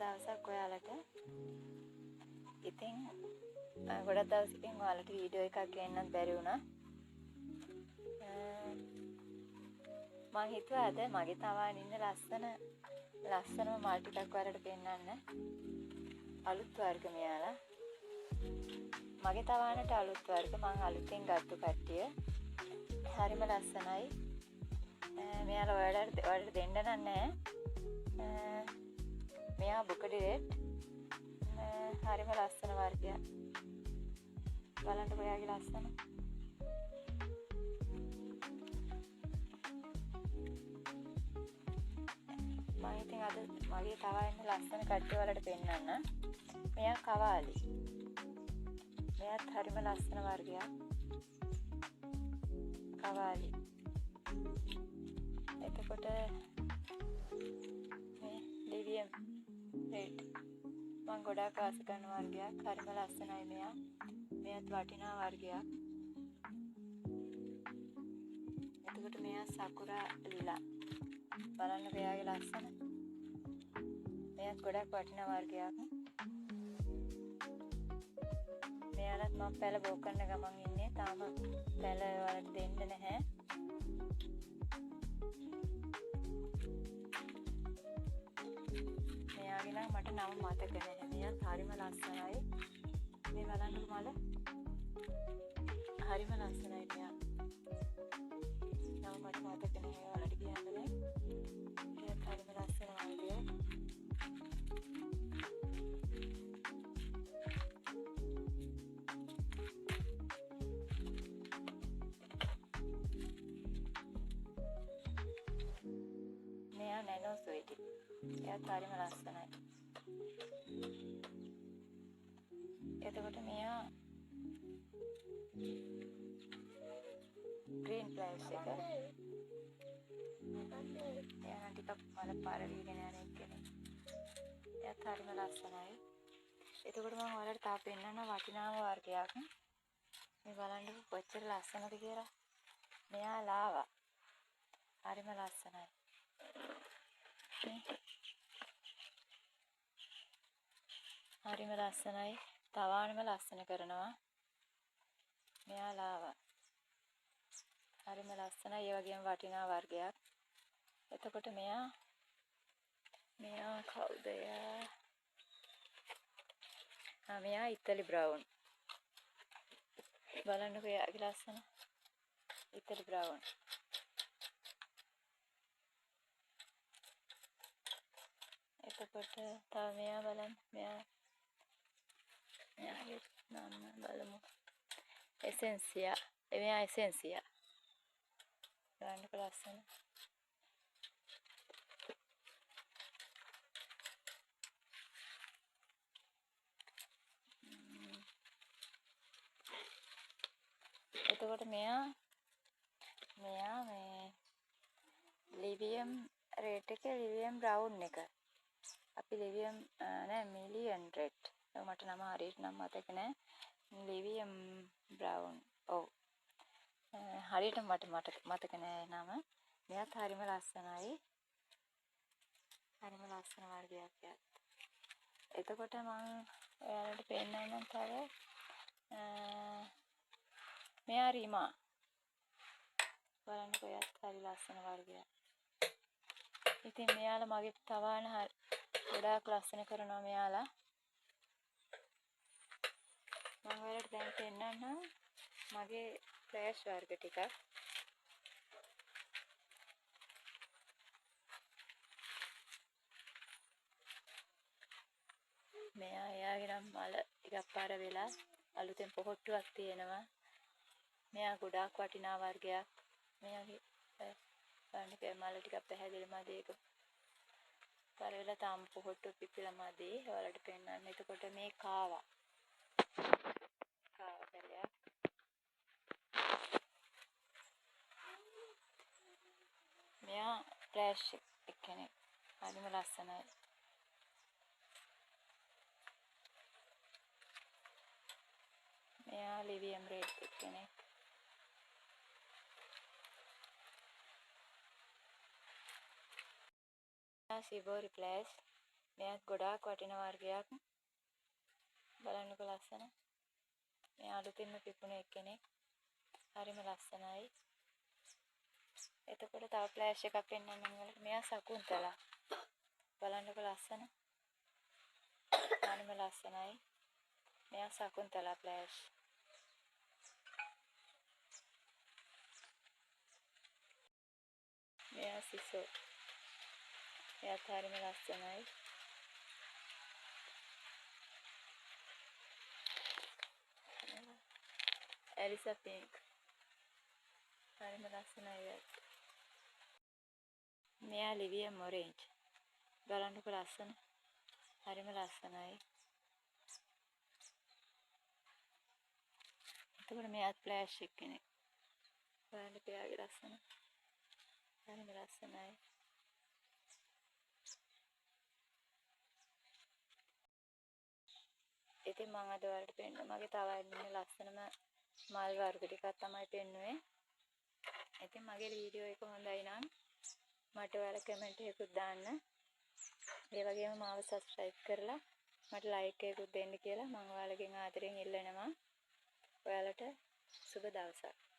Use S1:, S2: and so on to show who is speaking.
S1: දවසක් ඔයාලට. ඉතින් ගොඩක් දවසකින් ඔයාලට වීඩියෝ එකක් ගන්නත් බැරි වුණා. මම හිතුවා අද මගේ තවාන ඉන්න ලස්සනම මල් ටිකක් ඔයාලට පෙන්නන්න. අලුත් වර්ග මෙයාලා. මගේ තවානට අලුත් වර්ග මම අලුතෙන් ගත්තු කට්ටිය. හරිම ලස්සනයි. මෙයාලා ඔයාලට දෙන්න නෑ. මෙයා බුකඩි රෙඩ්. හරිම ලස්සන වර්ගයක්. බලන්න ඔයාගේ ලස්සන. මම ඉතින් අද මගේ තවා ඉන්න ලස්සන කට්ටිය වලට පෙන්නන්න. මෙයා කවාලි. මෙයාත් හරිම ලස්සන වර්ගයක්. කවාලි. එතකොට මේ ලිවියම් රෙඩ්. මම ගොඩාක් ආස කරන වර්ගයක්. හරිම ලස්සනයි මෙයා. මෙයාත් වටිනා වර්ගයක්. එතකොට මෙයා සකුරා ලිලා. බලන්න මෙයාගේ ලස්සන. මෙයාත් ගොඩක් වටිනා වර්ගයක්. මෙයාලත් මම පැල බෝ කරන ගමන් ඉන්නේ. තාම පැල වලට දෙන්න නැහැ. මෙයාගේ නම් මට නම මතක නැහැ. මෙයාත් හරිම ලස්සනයි. මේ බලන්නකො මල. හරිම ලස්සනයි මෙයා. නම මට මතක නැහැ. ඔයාලට කියන්න බෑ. මෙයාත් හරිම ලස්සන වර්ගයක්. මෙයා නැනෝ ස්වීටි. එයාත් හරිම ලස්සනයි. එතකොට මෙයා ග්‍රීන් ප්ලෑෂ් එක. එයා ටිකක් මල පාරවීගෙන යන එක්කෙනෙක්. එයාත් හරිම ලස්සනයි. එතකොට මම ඔයාලට තාම පෙන්නන්න වටිනාම වර්ගයක්. මේ බලන්න කොච්චර ලස්සනද කියලා. මෙයා ලාවා. හරිම ලස්සනයි. හරිම ලස්සනයි. තවානම ලස්සන කරනවා. මෙයා ලාවා. හරිම ලස්සනයි. ඒ වගේම වටිනා වර්ගයක්. එතකොට මෙයා කවුද එයා? මෙයා ඉතලි බ්‍රවුන්. බලන්නකෝ එයාගේ ලස්සන. ඉතලි බ්‍රවුන්. එතකොට තව මෙයා බලන්න. මෙයාගේ නම බලමු. එසෙන්සියා. මෙයා එසෙන්සියා. බලන්නකෝ ලස්සන. එතකොට මෙයා මේ ලිවියම් රෙඩ් එක ලිවියම් බ්‍රවුන් එක. අපි ලිවියම් නෑ මිලියන් රෙඩ්. මට නම හරියට නම් මතක නෑ. ලිවියම් බ්‍රවුන්. ඔව්. හරියට මට මතක නෑ නම. මෙයාත් හරිම ලස්සනයි. හරිම ලස්සන වර්ගයක් යත්. එතකොට මම ඔයාලට පෙන්නන්නම් තව මෙයා රීමා. බලන්නකෝ එයාත් හරි ලස්සන වර්ගයක්. ඉතින් මෙයාලා මගේ තවාන ගොඩාක් ලස්සන කරනවා මෙයාලා. මම ඔයාලට දැන් පෙන්නන්නම් මගේ ෆ්ලෑෂ් වර්ග ටිකක්. එයාගේ නම් මල ටිකක් පාර වෙලා අලුතෙන් පොහොට්ටුවක් තියෙනවා. මෙයා ගොඩාක් වටිනා වර්ගයක්. මෙයාගේ බලන්න මල ටිකක් පැහැදිලි මදි. ඒක පාර වෙලා තාම පොහොට්ටු පිපිලා මදි. ඔයාලට පෙන්නන්න. එතකොට මේ කාවා පැලයක්. මෙයා ෆ්ලෑෂ් එක්කෙනෙක්. හරිම ලස්සනයි. මෙයා ලිවියම් රෙඩ් එක්කෙනෙක්. සිබෝරි ප්ලස් මෙයාත් ගොඩාක් වටින වර්ගයක්. බලන්නකො ලස්සන. මේ අලුතින්ම පිපුණු එක්කෙනෙක්. හරිම ලස්සනයි. එතකොට තව ෆ්ලෑෂ් එකක් පෙන්වන්නම් ඔයාලට. මෙයා සකුන්තලා. බලන්නකො ලස්සන. හරිම ලස්සනයි. මෙයා සකුන්තලා ෆ්ලෑෂ්. මෙයා සිසෝ. එයාත් හරිම ලස්සනයි. එලිසා පින්ක්. හරිම ලස්සනයි එයාත්. මෙයා ලිවියම් ඔරේන්ජ්. බලන්නකො ලස්සන. හරිම ලස්සනයි. එතකොට මෙයාත් ෆ්ලෑෂ් එක්කෙනෙක්. බලන්න එයාගේ ලස්සන. හරිම ලස්සනයි. ඉතින් මම අද ඔයාලට පෙන්නන මගේ තව ඉන්න ලස්සනම මල් වර්ග ටිකක් තමයි පෙන්නුවේ. ඉතින් මගේ වීඩියෝ එක හොඳයි නම් මට ඔයාලා කමෙන්ට් එකකුත් දාන්න. ඒ වගේම මාව සබ්ස්ක්‍රයිබ් කරලා මට ලයික් එකකුත් දෙන්න කියලා මම ඔයාලගෙන් ආදරෙන් ඉල්ලනවා. ඔයාලට සුබ දවසක්.